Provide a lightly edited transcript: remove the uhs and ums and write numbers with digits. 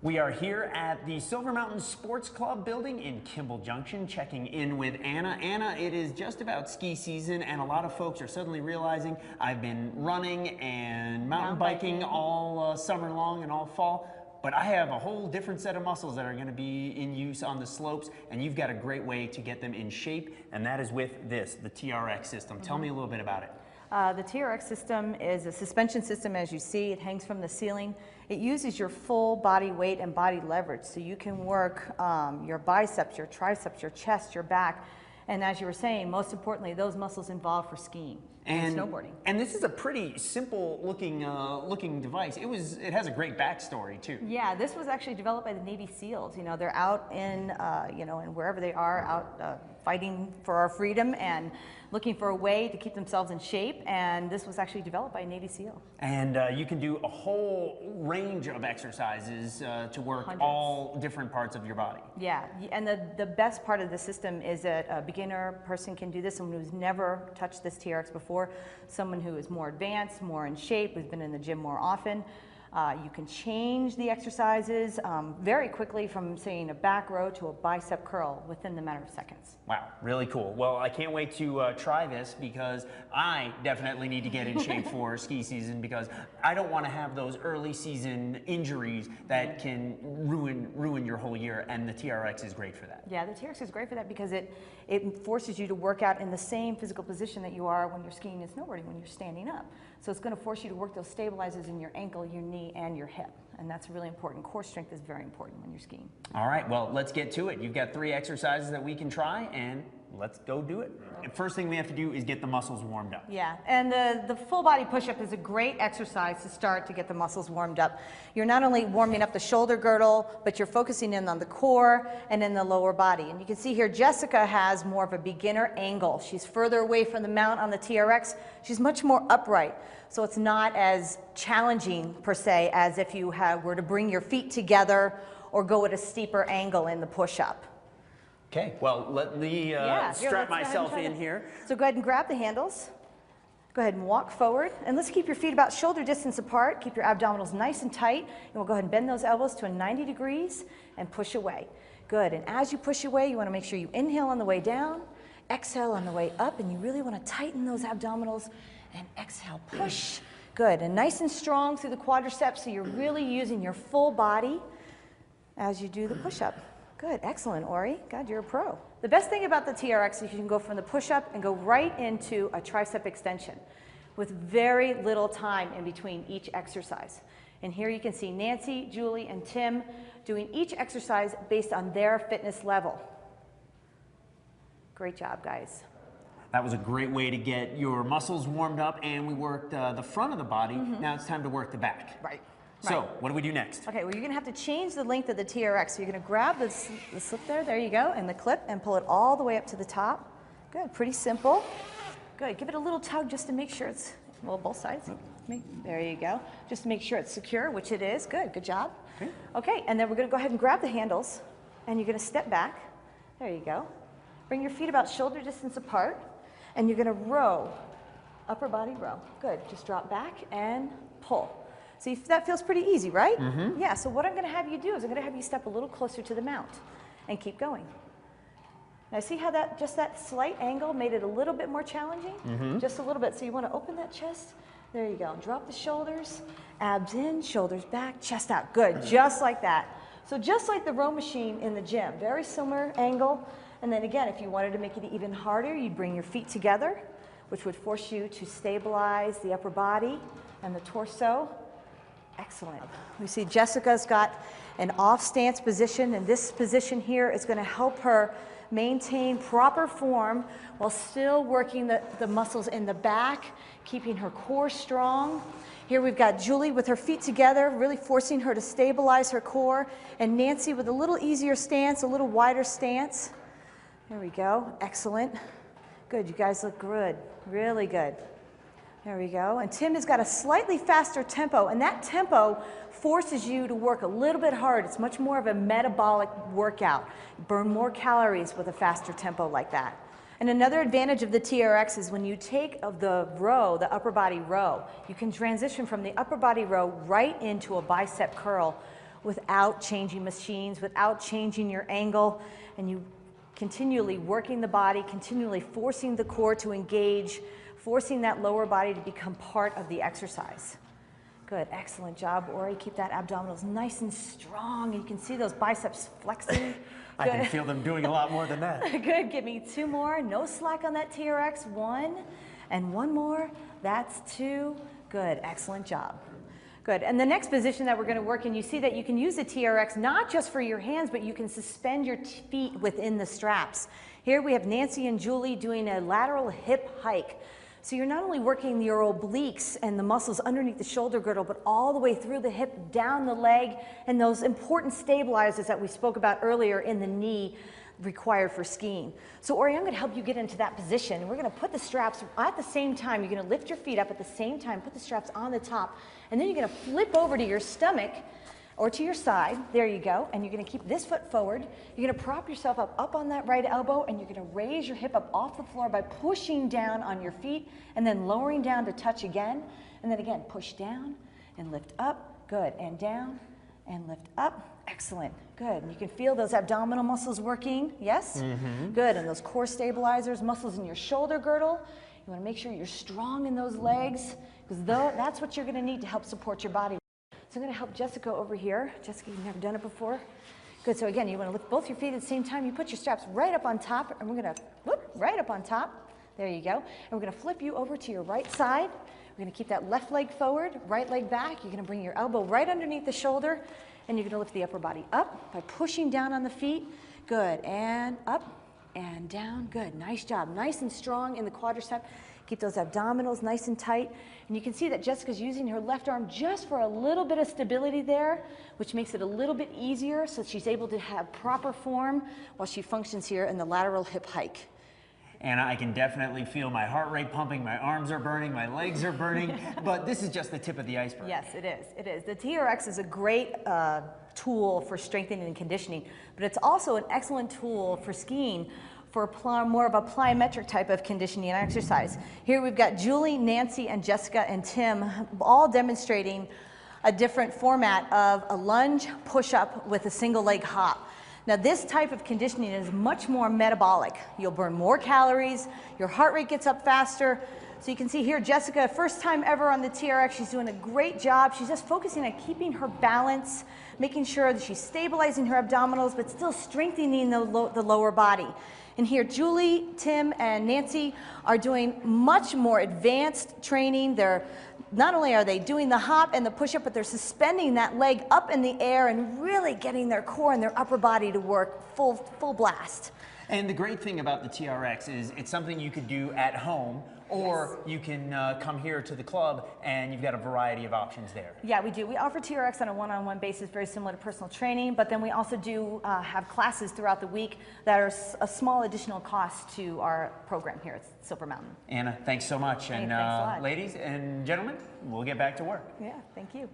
We are here at the Silver Mountain Sports Club building in Kimball Junction, checking in with Anna. Anna, it is just about ski season, and a lot of folks are suddenly realizing I've been running and mountain biking all summer long and all fall, but I have a whole different set of muscles that are going to be in use on the slopes, and you've got a great way to get them in shape, and that is with this, the TRX system. Tell me a little bit about it. The TRX system is a suspension system. As you see, it hangs from the ceiling. It uses your full body weight and body leverage, so you can work your biceps, your triceps, your chest, your back, and as you were saying, most importantly, those muscles involved for skiing and snowboarding. And this is a pretty simple looking device. It has a great backstory too. Yeah, this was actually developed by the Navy SEALs. You know, they're out in and wherever they are, out fighting for our freedom and looking for a way to keep themselves in shape, and this was actually developed by a Navy SEAL. And you can do a whole range of exercises to work all different parts of your body. Yeah, and the best part of the system is that a beginner person can do this, someone who's never touched this TRX before, someone who is more advanced, more in shape, who's been in the gym more often. You can change the exercises very quickly from, saying, a back row to a bicep curl within the matter of seconds. Wow, really cool. Well, I can't wait to try this because I definitely need to get in shape for ski season, because I don't want to have those early season injuries that can ruin your whole year, and the TRX is great for that. Yeah, the TRX is great for that because it forces you to work out in the same physical position that you are when you're skiing and snowboarding, when you're standing up. So it's going to force you to work those stabilizers in your ankle, your knee, and your hip. And that's really important. Core strength is very important when you're skiing. All right, well, let's get to it. You've got 3 exercises that we can try, and let's go do it. First thing we have to do is get the muscles warmed up. Yeah, and the full body push-up is a great exercise to start to get the muscles warmed up. You're not only warming up the shoulder girdle, but you're focusing in on the core and in the lower body. And you can see here Jessica has more of a beginner angle. She's further away from the mount on the TRX. She's much more upright. So it's not as challenging, per se, as if you were to bring your feet together or go at a steeper angle in the push-up. Okay, well, let me strap myself in here. So go ahead and grab the handles. Go ahead and walk forward. And let's keep your feet about shoulder distance apart. Keep your abdominals nice and tight. And we'll go ahead and bend those elbows to a 90 degrees and push away. Good, and as you push away, you want to make sure you inhale on the way down, exhale on the way up, and you really want to tighten those abdominals and exhale, push. Good, and nice and strong through the quadriceps, so you're really using your full body as you do the push-up. Good, excellent, Ori. God, you're a pro. The best thing about the TRX is you can go from the push-up and go right into a tricep extension with very little time in between each exercise. And here you can see Nancy, Julie, and Tim doing each exercise based on their fitness level. Great job, guys. That was a great way to get your muscles warmed up, and we worked the front of the body. Now it's time to work the back. Right. So, what do we do next? Okay, well, you're going to have to change the length of the TRX. So you're going to grab the slip there you go, and the clip, and pull it all the way up to the top. Good, pretty simple. Good, give it a little tug just to make sure it's, well, both sides. There you go. Just to make sure it's secure, which it is. Good, good job. Okay, and then we're going to go ahead and grab the handles, and you're going to step back. There you go. Bring your feet about shoulder distance apart, and you're going to row, upper body row. Good, just drop back and pull. See, that feels pretty easy, right? Yeah, so what I'm going to have you do is I'm going to have you step a little closer to the mount and keep going. Now see how just that slight angle made it a little bit more challenging? Just a little bit. So you want to open that chest. There you go. Drop the shoulders, abs in, shoulders back, chest out. Good, just like that. So just like the row machine in the gym, very similar angle. And then again, if you wanted to make it even harder, you'd bring your feet together, which would force you to stabilize the upper body and the torso. Excellent. We see Jessica's got an off stance position, and this position here is going to help her maintain proper form while still working the muscles in the back, keeping her core strong. Here we've got Julie with her feet together, really forcing her to stabilize her core, and Nancy with a little easier stance, a little wider stance. There we go. Excellent. Good. You guys look good. Really good. There we go. And Tim has got a slightly faster tempo, and that tempo forces you to work a little bit hard. It's much more of a metabolic workout. Burn more calories with a faster tempo like that. And another advantage of the TRX is when you take the row, the upper body row, you can transition from the upper body row right into a bicep curl without changing machines, without changing your angle, and you continually working the body, continually forcing the core to engage, forcing that lower body to become part of the exercise. Good, excellent job, Ori. Keep that abdominals nice and strong. You can see those biceps flexing. I can feel them doing a lot more than that. Good, give me 2 more. No slack on that TRX. 1, and 1 more. That's 2. Good, excellent job. Good, and the next position that we're going to work in, you see that you can use the TRX not just for your hands, but you can suspend your feet within the straps. Here we have Nancy and Julie doing a lateral hip hike. So you're not only working your obliques and the muscles underneath the shoulder girdle, but all the way through the hip, down the leg, and those important stabilizers that we spoke about earlier in the knee required for skiing. So Ori, I'm going to help you get into that position. We're going to put the straps at the same time. You're going to lift your feet up at the same time, put the straps on the top, and then you're going to flip over to your stomach or to your side. There you go. And you're going to keep this foot forward. You're going to prop yourself up on that right elbow, and you're going to raise your hip up off the floor by pushing down on your feet and then lowering down to touch again. And then again, push down and lift up. Good. And down and lift up. Excellent. Good. And you can feel those abdominal muscles working. Yes? Mm-hmm. Good. And those core stabilizers, muscles in your shoulder girdle. You want to make sure you're strong in those legs, because that's what you're going to need to help support your body. So I'm going to help Jessica over here. Jessica, you've never done it before. Good, so again, you want to lift both your feet at the same time. You put your straps right up on top, and we're going to, whoop, right up on top. There you go. And we're going to flip you over to your right side. We're going to keep that left leg forward, right leg back. You're going to bring your elbow right underneath the shoulder, and you're going to lift the upper body up by pushing down on the feet. Good, and up and down. Good, nice job. Nice and strong in the quadricep. Keep those abdominals nice and tight. And you can see that Jessica's using her left arm just for a little bit of stability there, which makes it a little bit easier so she's able to have proper form while she functions here in the lateral hip hike. And I can definitely feel my heart rate pumping, my arms are burning, my legs are burning, but this is just the tip of the iceberg. Yes, it is. It is. The TRX is a great tool for strengthening and conditioning, but it's also an excellent tool for skiing for more of a plyometric type of conditioning and exercise. Here we've got Julie, Nancy, and Jessica and Tim all demonstrating a different format of a lunge push-up with a single leg hop. Now this type of conditioning is much more metabolic. You'll burn more calories, your heart rate gets up faster. So you can see here Jessica, first time ever on the TRX, she's doing a great job. She's just focusing on keeping her balance, making sure that she's stabilizing her abdominals, but still strengthening the lower body. And here, Julie, Tim, and Nancy are doing much more advanced training. Not only are they doing the hop and the push-up, but they're suspending that leg up in the air and really getting their core and their upper body to work full blast. And the great thing about the TRX is it's something you could do at home, or yes, you can come here to the club and you've got a variety of options there. Yeah, we do. We offer TRX on a one-on-one basis, very similar to personal training, but then we also do have classes throughout the week that are a small additional cost to our program here at Silver Mountain. Anna, thanks so much. And thanks a lot. Ladies and gentlemen, we'll get back to work. Yeah, thank you.